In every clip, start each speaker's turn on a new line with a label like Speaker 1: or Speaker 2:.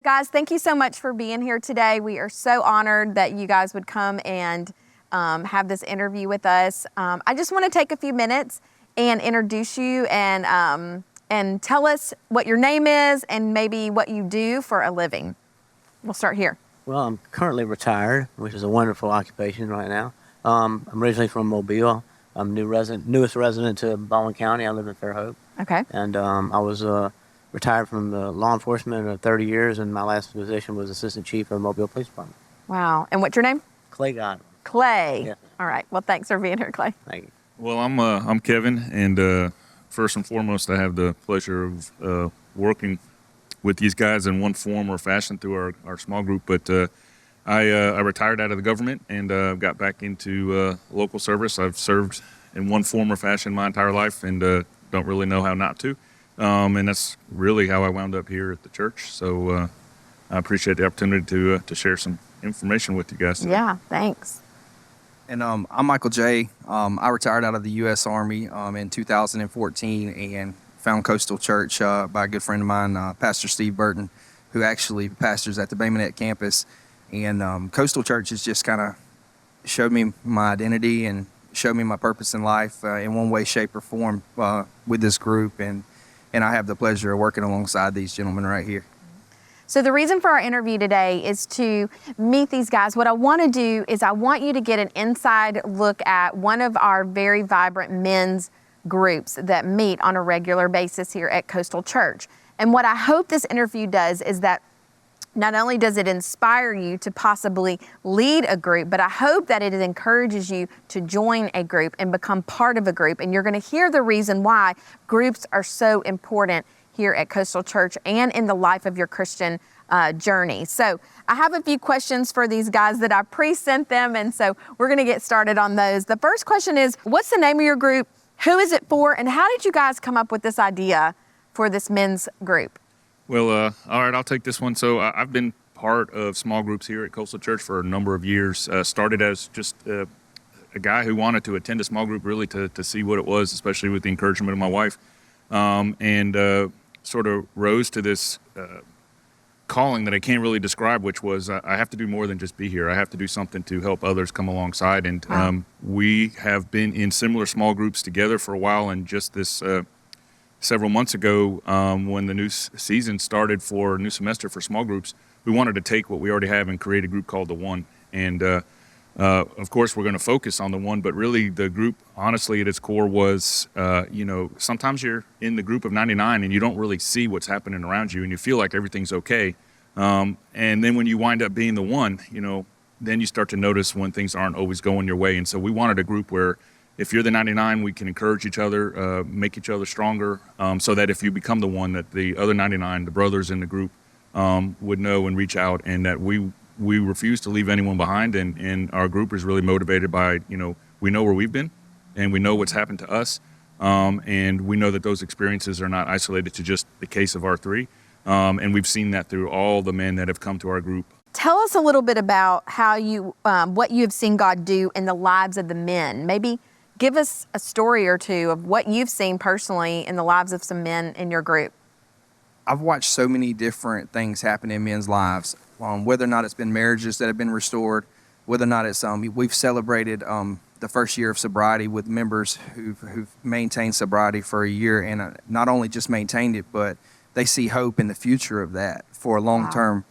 Speaker 1: Guys, thank you so much for being here today. We are so honored that you guys would come and have this interview with us. I just want to take a few minutes and introduce you and tell us what your name is and maybe what you do for a living. We'll start here.
Speaker 2: Well, I'm currently retired, which is a wonderful occupation right now. I'm originally from Mobile. I'm newest resident to Baldwin County. I live in Fairhope.
Speaker 1: Okay.
Speaker 2: And I was retired from the law enforcement of 30 years, and my last position was assistant chief of the Mobile Police Department.
Speaker 1: Wow. And what's your name?
Speaker 2: Clay Godwin.
Speaker 1: Clay.
Speaker 2: Yeah.
Speaker 1: All right. Well, thanks for being here, Clay.
Speaker 2: Thank you.
Speaker 3: Well, I'm Kevin, and first and foremost, I have the pleasure of working with these guys in one form or fashion through our small group. But I retired out of the government and got back into local service. I've served in one form or fashion my entire life, and don't really know how not to. And that's really how I wound up here at the church. So I appreciate the opportunity to share some information with you guys today.
Speaker 1: Yeah, thanks.
Speaker 4: And I'm Michael J. I retired out of the U.S. Army in 2014 and found Coastal Church by a good friend of mine, Pastor Steve Burton, who actually pastors at the Bay Minette campus. And Coastal Church has just kind of showed me my identity and showed me my purpose in life in one way, shape, or form with this group. And I have the pleasure of working alongside these gentlemen right here.
Speaker 1: So the reason for our interview today is to meet these guys. What I want to do is I want you to get an inside look at one of our very vibrant men's groups that meet on a regular basis here at Coastal Church. And what I hope this interview does is that not only does it inspire you to possibly lead a group, but I hope that it encourages you to join a group and become part of a group. And you're going to hear the reason why groups are so important here at Coastal Church and in the life of your Christian journey. So I have a few questions for these guys that I pre-sent them, and so we're going to get started on those. The first question is, what's the name of your group? Who is it for? And how did you guys come up with this idea for this men's group?
Speaker 3: Well, all right, I'll take this one. So I've been part of small groups here at Coastal Church for a number of years. Started as just a guy who wanted to attend a small group really to see what it was, especially with the encouragement of my wife. And sort of rose to this calling that I can't really describe, which was I have to do more than just be here. I have to do something to help others come alongside. And we have been in similar small groups together for a while, and just this several months ago, when the new season started for a new semester for small groups, we wanted to take what we already have and create a group called The One. And of course, we're going to focus on The One, but really the group, honestly, at its core was, sometimes you're in the group of 99 and you don't really see what's happening around you and you feel like everything's okay. And then when you wind up being the one, then you start to notice when things aren't always going your way. And so we wanted a group where if you're the 99, we can encourage each other, make each other stronger, so that if you become the one, that the other 99, the brothers in the group, would know and reach out, and that we refuse to leave anyone behind. And our group is really motivated by, we know where we've been and we know what's happened to us. And we know that those experiences are not isolated to just the case of our three. And we've seen that through all the men that have come to our group.
Speaker 1: Tell us a little bit about how what you have seen God do in the lives of the men. Maybe give us a story or two of what you've seen personally in the lives of some men in your group.
Speaker 4: I've watched so many different things happen in men's lives, whether or not it's been marriages that have been restored, whether or not it's we've celebrated the first year of sobriety with members who've maintained sobriety for a year, and not only just maintained it, but they see hope in the future of that for a long term.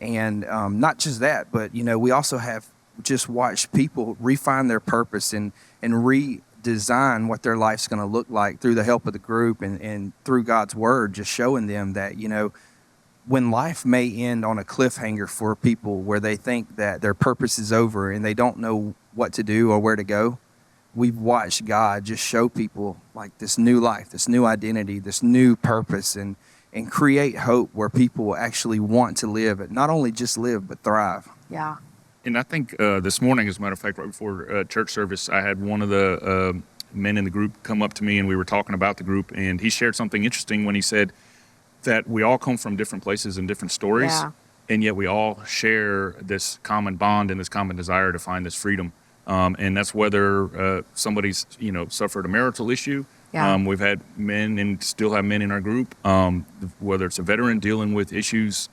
Speaker 4: And not just that, but we also have just watched people refine their purpose and redesign what their life's going to look like through the help of the group and through God's word, just showing them that, when life may end on a cliffhanger for people where they think that their purpose is over and they don't know what to do or where to go, we've watched God just show people like this new life, this new identity, this new purpose, and create hope where people actually want to live, not only just live, but thrive.
Speaker 1: Yeah.
Speaker 3: And I think this morning, as a matter of fact, right before church service, I had one of the men in the group come up to me, and we were talking about the group, and he shared something interesting when he said that we all come from different places and different stories, and yet we all share this common bond and this common desire to find this freedom. And that's whether somebody's, suffered a marital issue. We've had men and still have men in our group, whether it's a veteran dealing with issues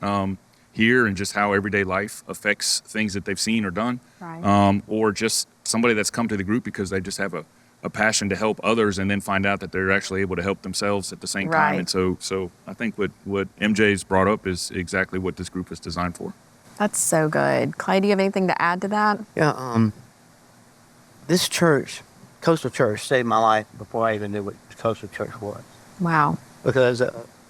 Speaker 3: here and just how everyday life affects things that they've seen or done,
Speaker 1: Right.
Speaker 3: or just somebody that's come to the group because they just have a passion to help others and then find out that they're actually able to help themselves at the same time.
Speaker 1: Right.
Speaker 3: And so I think what MJ's brought up is exactly what this group is designed for.
Speaker 1: That's so good. Clay, do you have anything to add to that?
Speaker 2: Yeah, this church, Coastal Church, saved my life before I even knew what Coastal Church was.
Speaker 1: Wow.
Speaker 2: Because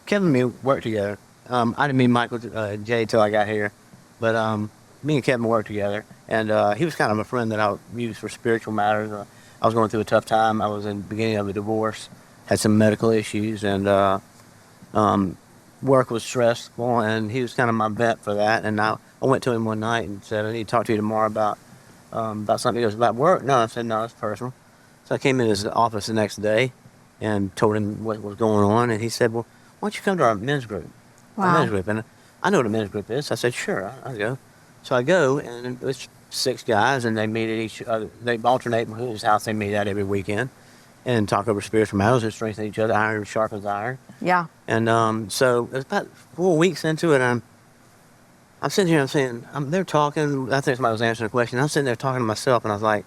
Speaker 2: Kevin and me worked together. I didn't meet Michael J till I got here, but me and Kevin worked together, and he was kind of a friend that I used for spiritual matters. I was going through a tough time. I was in the beginning of a divorce, had some medical issues, and work was stressful, and he was kind of my vet for that. And I went to him one night and said, I need to talk to you tomorrow about something. He goes, about work? No, I said, no, it's personal. So I came in his office the next day and told him what was going on, and he said, well, why don't you come to our men's group? Our
Speaker 1: Wow.
Speaker 2: men's group. And I know what a men's group is. I said, sure, I'll go. So I go, and it's 6 guys, and they meet at each other. They alternate whose house they meet at every weekend and talk over spiritual matters and strengthen each other. Iron sharpens iron.
Speaker 1: Yeah.
Speaker 2: And so it was about 4 weeks into it. I'm sitting here, I'm saying, they're talking. I think somebody was answering a question. I'm sitting there talking to myself, and I was like,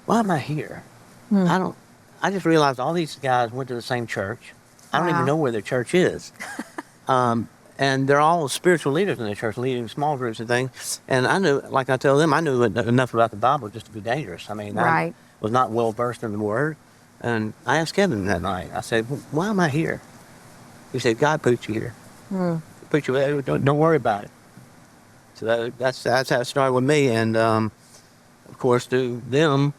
Speaker 2: why am I here? I just realized all these guys went to the same church. I don't
Speaker 1: Wow.
Speaker 2: even know where their church is. And they're all spiritual leaders in the church, leading small groups and things. And I knew, like I tell them, I knew enough about the Bible just to be dangerous. I mean,
Speaker 1: Right.
Speaker 2: I was not well versed in the Word. And I asked Kevin that night, I said, why am I here? He said, God put you here. Put you there. Don't worry about it. So that's how it started with me. And of course, through them,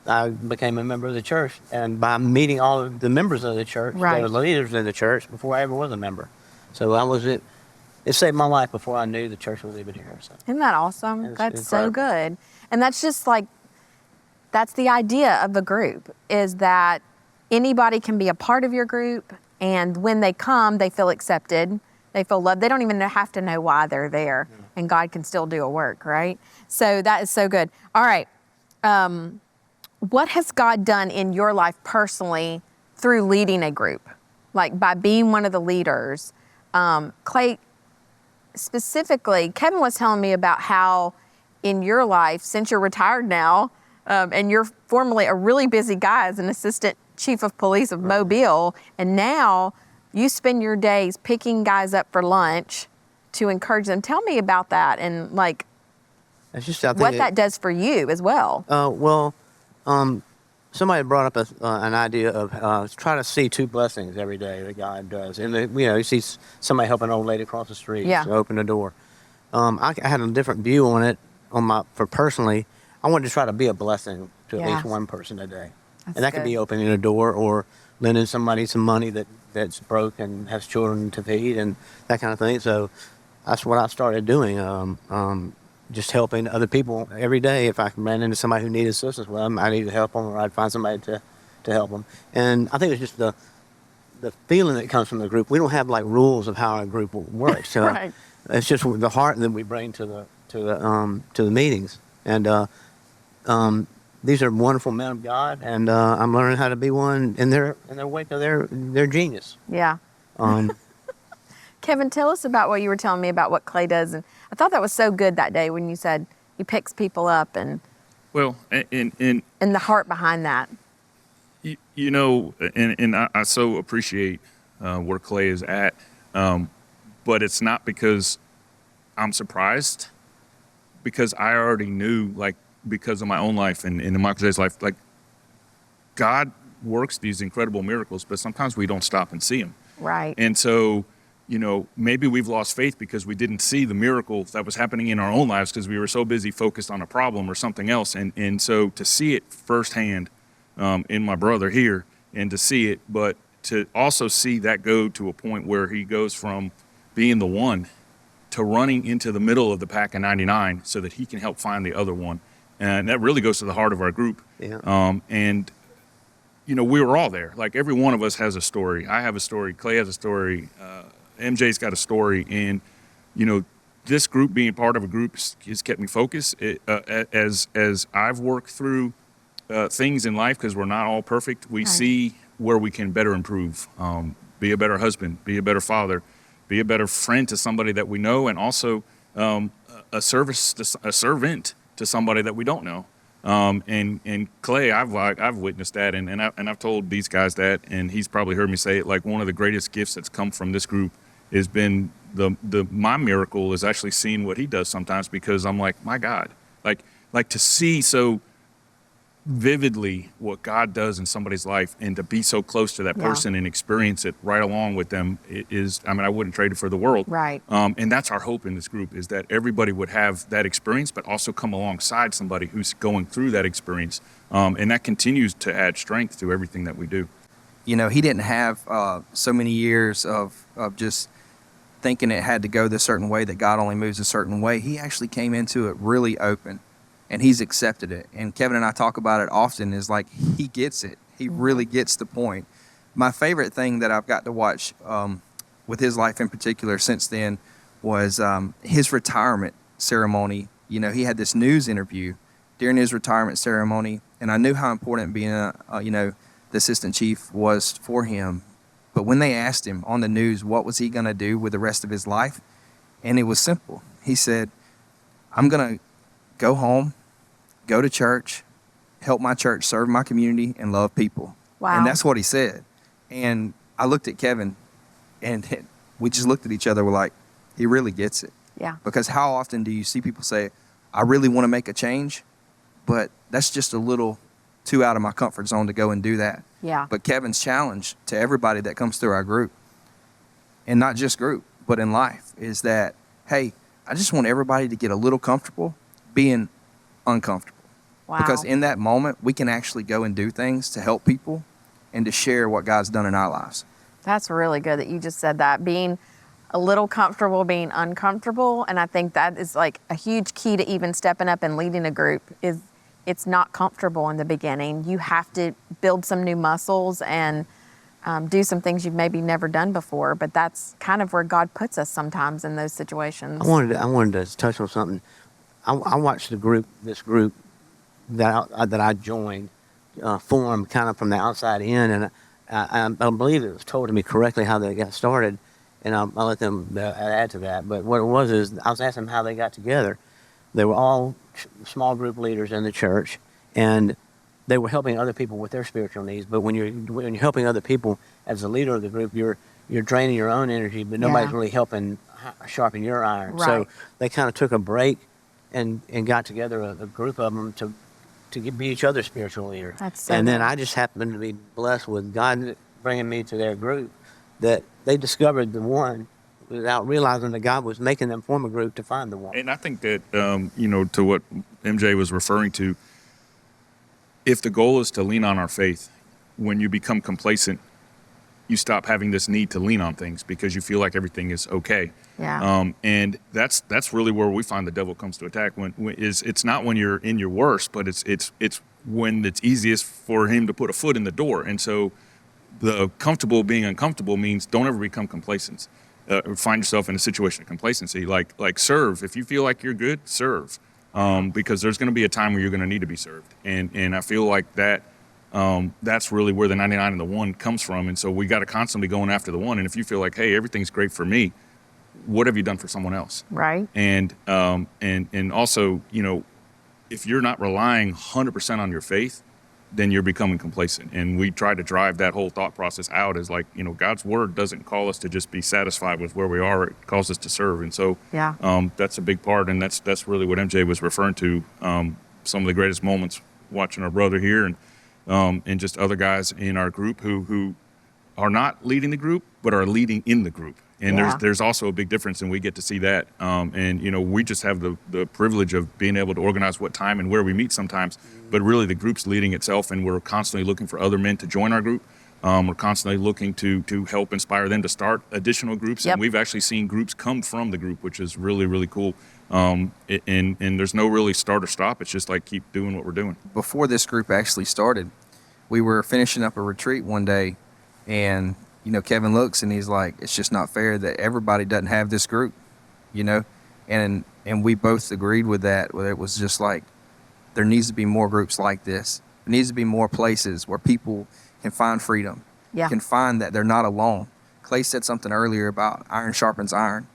Speaker 2: I became a member of the church. And by meeting all of the members of the church,
Speaker 1: Right.
Speaker 2: the leaders in the church, before I ever was a member. So it saved my life before I knew the church was even here. So.
Speaker 1: Isn't that awesome?
Speaker 2: It's
Speaker 1: That's so
Speaker 2: incredible.
Speaker 1: good. And that's just like, that's the idea of the group, is that anybody can be a part of your group. And when they come, they feel accepted. They feel loved. They don't even have to know why they're there. And God can still do a work, right? So that is so good. All right. What has God done in your life personally through leading a group? Like by being one of the leaders? Clay, specifically, Kevin was telling me about how in your life, since you're retired now, and you're formerly a really busy guy as an assistant chief of police of Mobile, and now you spend your days picking guys up for lunch to encourage them. Tell me about that and like
Speaker 2: It's just, I think
Speaker 1: what that does for you as well.
Speaker 2: Somebody brought up an idea of try to see 2 blessings every day that God does. And, you see somebody helping an old lady across the street,
Speaker 1: Yeah.
Speaker 2: to open the door. I had a different view on it for personally. I wanted to try to be a blessing to at
Speaker 1: Yeah.
Speaker 2: least one person a day.
Speaker 1: That's
Speaker 2: And that could
Speaker 1: good.
Speaker 2: be opening a door or lending somebody some money that's broke and has children to feed and that kind of thing. So that's what I started doing. Just helping other people every day. If I ran into somebody who needed assistance, well, I needed to help them, or I'd find somebody to help them. And I think it's just the feeling that comes from the group. We don't have like rules of how a group works. So
Speaker 1: Right.
Speaker 2: It's just the heart that we bring to the meetings. And these are wonderful men of God, and I'm learning how to be one in their wake of their genius.
Speaker 1: Yeah.
Speaker 2: Um,
Speaker 1: Kevin, tell us about what you were telling me about what Clay does. And I thought that was so good that day when you said he picks people up and
Speaker 3: Well, and
Speaker 1: the heart behind that.
Speaker 3: you know, and I so appreciate where Clay is at, but it's not because I'm surprised, because I already knew, like, because of my own life and in Michael J's life, like, God works these incredible miracles, but sometimes we don't stop and see them.
Speaker 1: Right.
Speaker 3: And so, you know, maybe we've lost faith because we didn't see the miracle that was happening in our own lives because we were so busy focused on a problem or something else. And so to see it firsthand in my brother here and to see it, but to also see that go to a point where he goes from being the one to running into the middle of the pack in 99 so that he can help find the other one. And that really goes to the heart of our group.
Speaker 2: Yeah.
Speaker 3: And you know, we were all there. Like, every one of us has a story. I have a story. Clay has a story. MJ's got a story. And, you know, this group, being part of a group, has kept me focused. As I've worked through things in life, because we're not all perfect, we
Speaker 1: Right.
Speaker 3: see where we can better improve, be a better husband, be a better father, be a better friend to somebody that we know, and also a servant to somebody that we don't know. And Clay, I've witnessed that, and I've told these guys that, and he's probably heard me say it. Like, one of the greatest gifts that's come from this group has been my miracle is actually seeing what he does sometimes, because I'm like, my God, like to see so vividly what God does in somebody's life, and to be so close to that person and experience it right along with them is, I mean, I wouldn't trade it for the world.
Speaker 1: Right.
Speaker 3: And that's our hope in this group, is that everybody would have that experience, but also come alongside somebody who's going through that experience. And that continues to add strength to everything that we do.
Speaker 4: You know, he didn't have so many years of just thinking it had to go this certain way, that God only moves a certain way. He actually came into it really open, and he's accepted it. And Kevin and I talk about it often, is like, he gets it. He really gets the point. My favorite thing that I've got to watch with his life in particular since then was his retirement ceremony. You know, he had this news interview during his retirement ceremony, and I knew how important being the assistant chief was for him. But when they asked him on the news what was he going to do with the rest of his life, and it was simple. He said, I'm going to go home, go to church, help my church, serve my community, and love people.
Speaker 1: Wow.
Speaker 4: And that's what he said. And I looked at Kevin, and we just looked at each other. We're like, he really gets it.
Speaker 1: Yeah.
Speaker 4: Because how often do you see people say, I really want to make a change, but that's just a little too out of my comfort zone to go and do that.
Speaker 1: Yeah.
Speaker 4: But Kevin's challenge to everybody that comes through our group, and not just group, but in life, is that, hey, I just want everybody to get a little comfortable being uncomfortable.
Speaker 1: Wow.
Speaker 4: Because in that moment, we can actually go and do things to help people and to share what God's done in our lives.
Speaker 1: That's really good that you just said that. Being a little comfortable, being uncomfortable. And I think that is like a huge key to even stepping up and leading a group. Is it's not comfortable in the beginning. You have to build some new muscles and do some things you've maybe never done before. But that's kind of where God puts us sometimes in those situations.
Speaker 2: I wanted to touch on something. I watched this group that I joined form kind of from the outside in, and I believe it was told to me correctly how they got started, and I'll let them add to that. But what it was is I was asking them how they got together. They were all small group leaders in the church, and they were helping other people with their spiritual needs. But when you're helping other people as a leader of the group, you're draining your own energy, but nobody's really helping sharpen your iron.
Speaker 1: Right.
Speaker 2: So they kind of took a break and got together a group of them to be each other's spiritual leader.
Speaker 1: That's so
Speaker 2: and then
Speaker 1: good.
Speaker 2: I just happened to be blessed with God bringing me to their group, that they discovered the one without realizing that God was making them form a group to find the one.
Speaker 3: And I think that, to what MJ was referring to, if the goal is to lean on our faith, when you become complacent, you stop having this need to lean on things because you feel like everything is okay.
Speaker 1: Yeah.
Speaker 3: And that's really where we find the devil comes to attack. It's not when you're in your worst, but it's when it's easiest for him to put a foot in the door. And so the comfortable being uncomfortable means don't ever become complacent. Find yourself in a situation of complacency, like serve. If you feel like you're good, serve, because there's going to be a time where you're going to need to be served. And I feel like that's really where the 99 and the 1 comes from. And so we got to constantly going after the 1. And if you feel like, hey, everything's great for me, what have you done for someone else?
Speaker 1: Right.
Speaker 3: And also, if you're not relying 100% on your faith, then you're becoming complacent. And we try to drive that whole thought process out as like, God's word doesn't call us to just be satisfied with where we are. It calls us to serve. And so that's a big part. And that's really what MJ was referring to. Some of the greatest moments watching our brother here and just other guys in our group who are not leading the group, but are leading in the group. And there's also a big difference, and we get to see that. And we just have the privilege of being able to organize what time and where we meet sometimes, but really the group's leading itself, and we're constantly looking for other men to join our group. We're constantly looking to help inspire them to start additional groups.
Speaker 1: Yep.
Speaker 3: And we've actually seen groups come from the group, which is really, really cool. And there's no really start or stop. It's just like keep doing what we're doing.
Speaker 4: Before this group actually started, we were finishing up a retreat one day, and Kevin looks and he's like, it's just not fair that everybody doesn't have this group, and we both agreed with that. Where it was just like, there needs to be more groups like this. There needs to be more places where people can find freedom,
Speaker 1: Yeah.
Speaker 4: can find that they're not alone. Clay said something earlier about iron sharpens iron.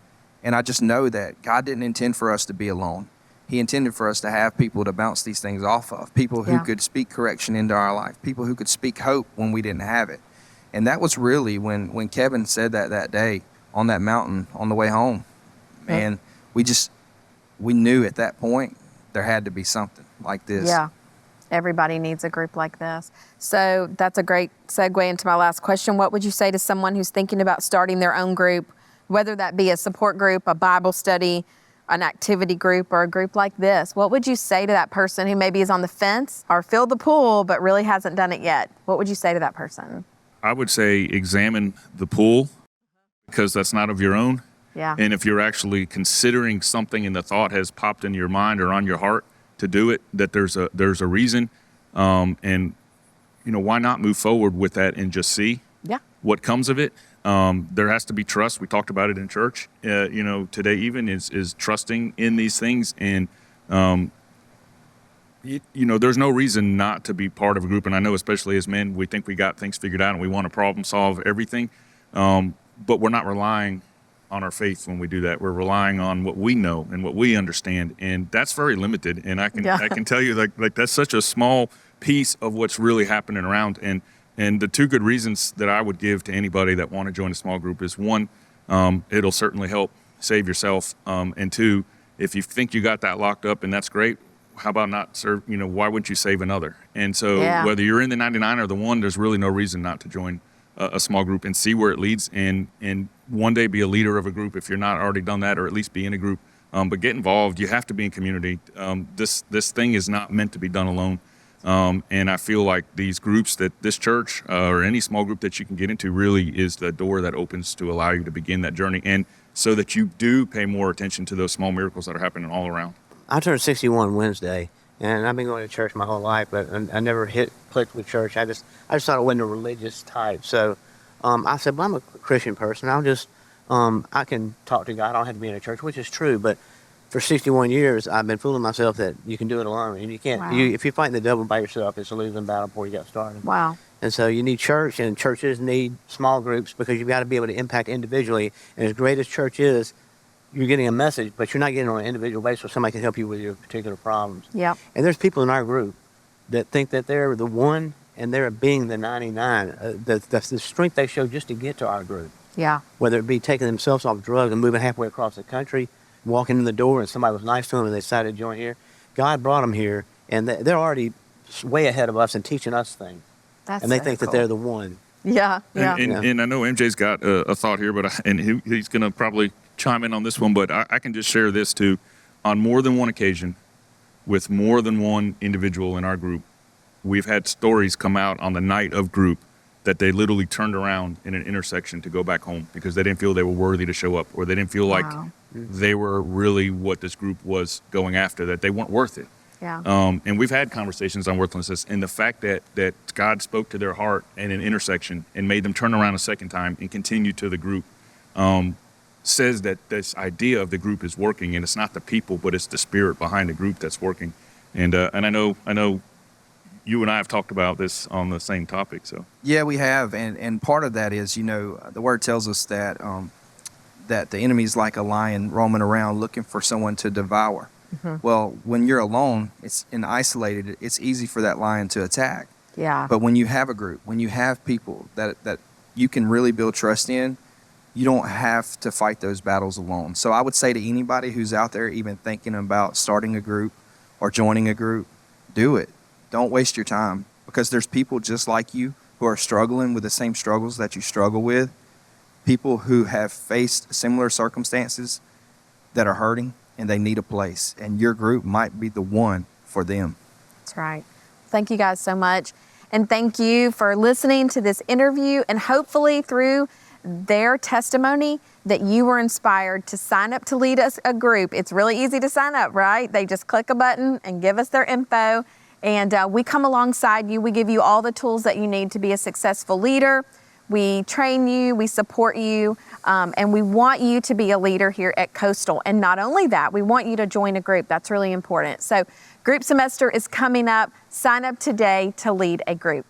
Speaker 4: And I just know that God didn't intend for us to be alone. He intended for us to have people to bounce these things off of, people who
Speaker 1: Yeah.
Speaker 4: could speak correction into our life, people who could speak hope when we didn't have it. And that was really when Kevin said that day on that mountain on the way home. Man, we knew at that point there had to be something like this.
Speaker 1: Yeah. Everybody needs a group like this. So that's a great segue into my last question. What would you say to someone who's thinking about starting their own group, whether that be a support group, a Bible study, an activity group, or a group like this? What would you say to that person who maybe is on the fence or filled the pool but really hasn't done it yet? What would you say to that person?
Speaker 3: I would say examine the pool, because that's not of your own.
Speaker 1: Yeah.
Speaker 3: And if you're actually considering something and the thought has popped into your mind or on your heart to do it, that there's a reason, and why not move forward with that and just see
Speaker 1: Yeah. what
Speaker 3: comes of it. There has to be trust. We talked about it in church. Today even is trusting in these things, and there's no reason not to be part of a group. And I know, especially as men, we think we got things figured out and we want to problem solve everything, but we're not relying on our faith when we do that. We're relying on what we know and what we understand, and that's very limited. And I can tell you, like that's such a small piece of what's really happening around. And the two good reasons that I would give to anybody that want to join a small group is, one, it'll certainly help save yourself, and two, if you think you got that locked up, and that's great, how about not serve? Why wouldn't you save another? And so
Speaker 1: Yeah.
Speaker 3: whether you're in the 99 or the one, there's really no reason not to join a small group and see where it leads, and one day be a leader of a group if you're not already done that, or at least be in a group. But get involved. You have to be in community. This thing is not meant to be done alone. And I feel like these groups, that this church or any small group that you can get into, really is the door that opens to allow you to begin that journey, and so that you do pay more attention to those small miracles that are happening all around.
Speaker 2: I turned 61 Wednesday, and I've been going to church my whole life, but I never clicked with church. I just thought I wasn't a religious type. So I said, well, I'm a Christian person. I can talk to God. I don't have to be in a church, which is true. But for 61 years, I've been fooling myself that you can do it alone, and you can't.
Speaker 1: Wow.
Speaker 2: If you're fighting the devil by yourself, it's a losing battle before you get started.
Speaker 1: Wow.
Speaker 2: And so you need church, and churches need small groups, because you've got to be able to impact individually. And as great as church is, you're getting a message, but you're not getting it on an individual basis, so somebody can help you with your particular problems.
Speaker 1: Yep.
Speaker 2: And there's people in our group that think that they're the one and they're being the 99. The strength they show just to get to our group,
Speaker 1: Yeah.
Speaker 2: whether it be taking themselves off drugs and moving halfway across the country, walking in the door and somebody was nice to them and they decided to join here. God brought them here, and they're already way ahead of us and teaching us things.
Speaker 1: That's
Speaker 2: And they
Speaker 1: so
Speaker 2: think that
Speaker 1: cool.
Speaker 2: they're the one.
Speaker 1: Yeah. Yeah.
Speaker 3: And I know MJ's got a thought here, he's going to probably chime in on this one, but I can just share this too. On more than one occasion, with more than one individual in our group, we've had stories come out on the night of group that they literally turned around in an intersection to go back home because they didn't feel they were worthy to show up, or they didn't feel like
Speaker 1: Wow.
Speaker 3: they were really what this group was going after, that they weren't worth it.
Speaker 1: Yeah.
Speaker 3: And we've had conversations on worthlessness, and the fact that God spoke to their heart in an intersection and made them turn around a second time and continue to the group, says that this idea of the group is working, and it's not the people, but it's the spirit behind the group that's working. And I know you and I have talked about this on the same topic. So
Speaker 4: Yeah, we have, and part of that is, the word tells us that that the enemy is like a lion roaming around looking for someone to devour. Well, when you're alone, it's isolated, it's easy for that lion to attack.
Speaker 1: Yeah.
Speaker 4: But when you have a group, when you have people that you can really build trust in, you don't have to fight those battles alone. So I would say to anybody who's out there even thinking about starting a group or joining a group, do it. Don't waste your time, because there's people just like you who are struggling with the same struggles that you struggle with, people who have faced similar circumstances that are hurting and they need a place, and your group might be the one for them.
Speaker 1: That's right. Thank you guys so much. And thank you for listening to this interview, and hopefully through their testimony that you were inspired to sign up to lead us a group. It's really easy to sign up, right? They just click a button and give us their info, and we come alongside you. We give you all the tools that you need to be a successful leader. We train you, we support you, and we want you to be a leader here at Coastal. And not only that, we want you to join a group. That's really important. So group semester is coming up. Sign up today to lead a group.